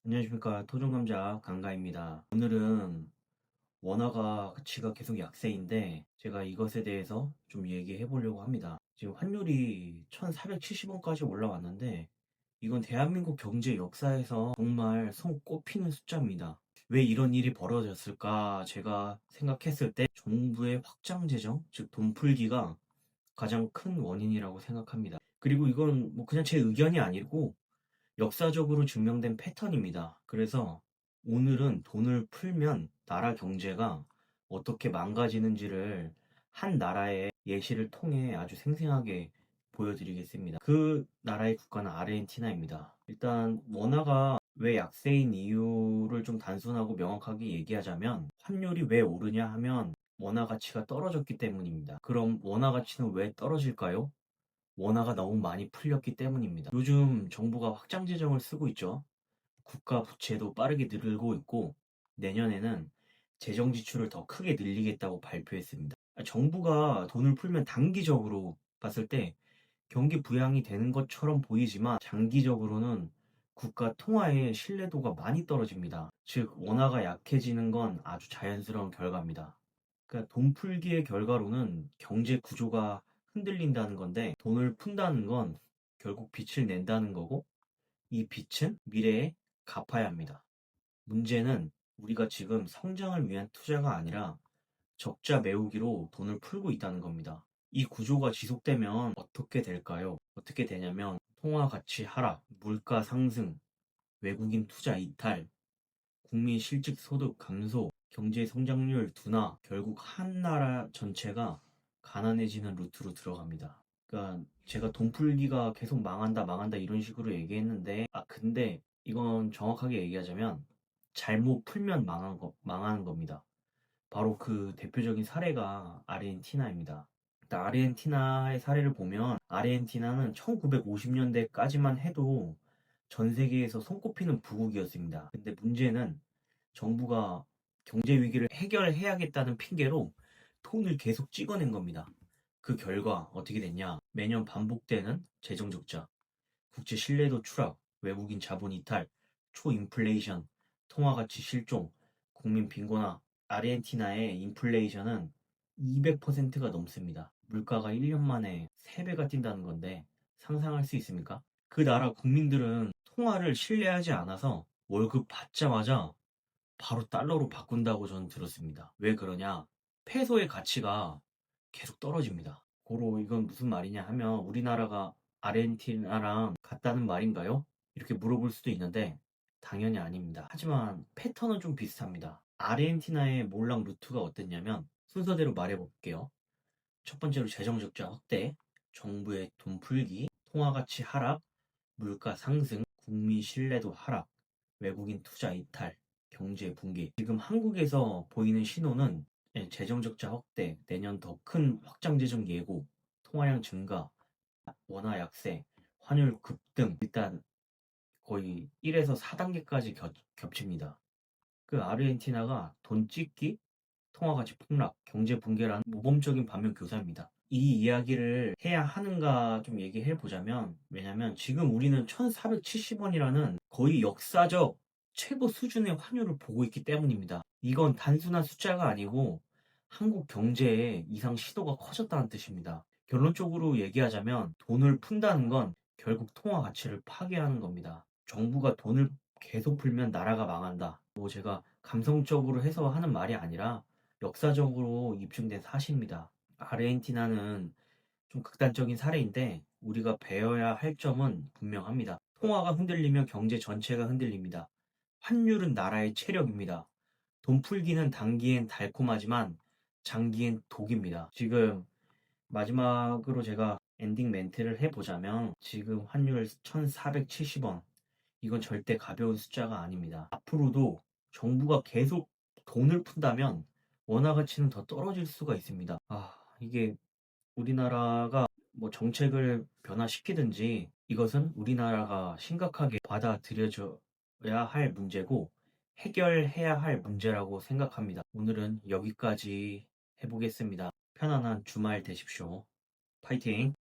안녕하십니까. 토종감자 강가입니다. 오늘은 원화가 가치가 계속 약세인데 제가 이것에 대해서 좀 얘기해 보려고 합니다. 지금 환율이 1470원까지 올라왔는데 이건 대한민국 경제 역사에서 정말 손꼽히는 숫자입니다. 왜 이런 일이 벌어졌을까 제가 생각했을 때 정부의 확장 재정, 즉 돈풀기가 가장 큰 원인이라고 생각합니다. 그리고 이건 뭐 그냥 제 의견이 아니고 역사적으로 증명된 패턴입니다. 그래서 오늘은 돈을 풀면 나라 경제가 어떻게 망가지는지를 한 나라의 예시를 통해 아주 생생하게 보여드리겠습니다. 그 나라의 국가는 아르헨티나입니다. 일단 원화가 왜 약세인 이유를 좀 단순하고 명확하게 얘기하자면 환율이 왜 오르냐 하면 원화 가치가 떨어졌기 때문입니다. 그럼 원화 가치는 왜 떨어질까요? 원화가 너무 많이 풀렸기 때문입니다. 요즘 정부가 확장 재정을 쓰고 있죠. 국가 부채도 빠르게 늘고 있고 내년에는 재정 지출을 더 크게 늘리겠다고 발표했습니다. 정부가 돈을 풀면 단기적으로 봤을 때 경기 부양이 되는 것처럼 보이지만 장기적으로는 국가 통화의 신뢰도가 많이 떨어집니다. 즉 원화가 약해지는 건 아주 자연스러운 결과입니다. 그러니까 돈 풀기의 결과로는 경제 구조가 흔들린다는 건데 돈을 푼다는 건 결국 빚을 낸다는 거고 이 빚은 미래에 갚아야 합니다. 문제는 우리가 지금 성장을 위한 투자가 아니라 적자 메우기로 돈을 풀고 있다는 겁니다. 이 구조가 지속되면 어떻게 될까요? 어떻게 되냐면 통화 가치 하락, 물가 상승, 외국인 투자 이탈, 국민 실질 소득 감소, 경제 성장률 둔화, 결국 한 나라 전체가 가난해지는 루트로 들어갑니다. 그러니까 제가 돈 풀기가 계속 망한다, 망한다 이런 식으로 얘기했는데, 근데 이건 정확하게 얘기하자면 잘못 풀면 망하는 겁니다. 바로 그 대표적인 사례가 아르헨티나입니다. 아르헨티나의 사례를 보면 아르헨티나는 1950년대까지만 해도 전 세계에서 손꼽히는 부국이었습니다. 근데 문제는 정부가 경제 위기를 해결해야겠다는 핑계로 돈을 계속 찍어낸 겁니다. 그 결과 어떻게 됐냐? 매년 반복되는 재정 적자, 국제 신뢰도 추락, 외국인 자본 이탈, 초인플레이션, 통화 가치 실종, 국민 빈곤화. 아르헨티나의 인플레이션은 200%가 넘습니다. 물가가 1년 만에 3배가 뛴다는 건데 상상할 수 있습니까? 그 나라 국민들은 통화를 신뢰하지 않아서 월급 받자마자 바로 달러로 바꾼다고 저는 들었습니다. 왜 그러냐? 페소의 가치가 계속 떨어집니다. 고로 이건 무슨 말이냐 하면 우리나라가 아르헨티나랑 같다는 말인가요? 이렇게 물어볼 수도 있는데 당연히 아닙니다. 하지만 패턴은 좀 비슷합니다. 아르헨티나의 몰락 루트가 어땠냐면 순서대로 말해볼게요. 첫 번째로 재정 적자 확대, 정부의 돈 풀기, 통화 가치 하락, 물가 상승, 국민 신뢰도 하락, 외국인 투자 이탈, 경제 붕괴. 지금 한국에서 보이는 신호는 재정 적자 확대, 내년 더 큰 확장 재정 예고, 통화량 증가, 원화 약세, 환율 급등. 일단 거의 1에서 4단계까지 겹칩니다. 그 아르헨티나가 돈 찍기, 통화 가치 폭락, 경제 붕괴라는 모범적인 반면 교사입니다. 이 이야기를 해야 하는가 좀 얘기해 보자면, 왜냐면 지금 우리는 1470원이라는 거의 역사적 최고 수준의 환율을 보고 있기 때문입니다. 이건 단순한 숫자가 아니고 한국 경제의 이상 시도가 커졌다는 뜻입니다. 결론적으로 얘기하자면 돈을 푼다는 건 결국 통화 가치를 파괴하는 겁니다. 정부가 돈을 계속 풀면 나라가 망한다. 뭐 제가 감성적으로 해서 하는 말이 아니라 역사적으로 입증된 사실입니다. 아르헨티나는 좀 극단적인 사례인데 우리가 배워야 할 점은 분명합니다. 통화가 흔들리면 경제 전체가 흔들립니다. 환율은 나라의 체력입니다. 돈 풀기는 단기엔 달콤하지만 장기엔 독입니다. 지금 마지막으로 제가 엔딩 멘트를 해보자면 지금 환율 1470원. 이건 절대 가벼운 숫자가 아닙니다. 앞으로도 정부가 계속 돈을 푼다면 원화 가치는 더 떨어질 수가 있습니다. 이게 우리나라가 뭐 정책을 변화시키든지 이것은 우리나라가 심각하게 받아들여져야 할 문제고 해결해야 할 문제라고 생각합니다. 오늘은 여기까지 해보겠습니다. 편안한 주말 되십시오. 파이팅!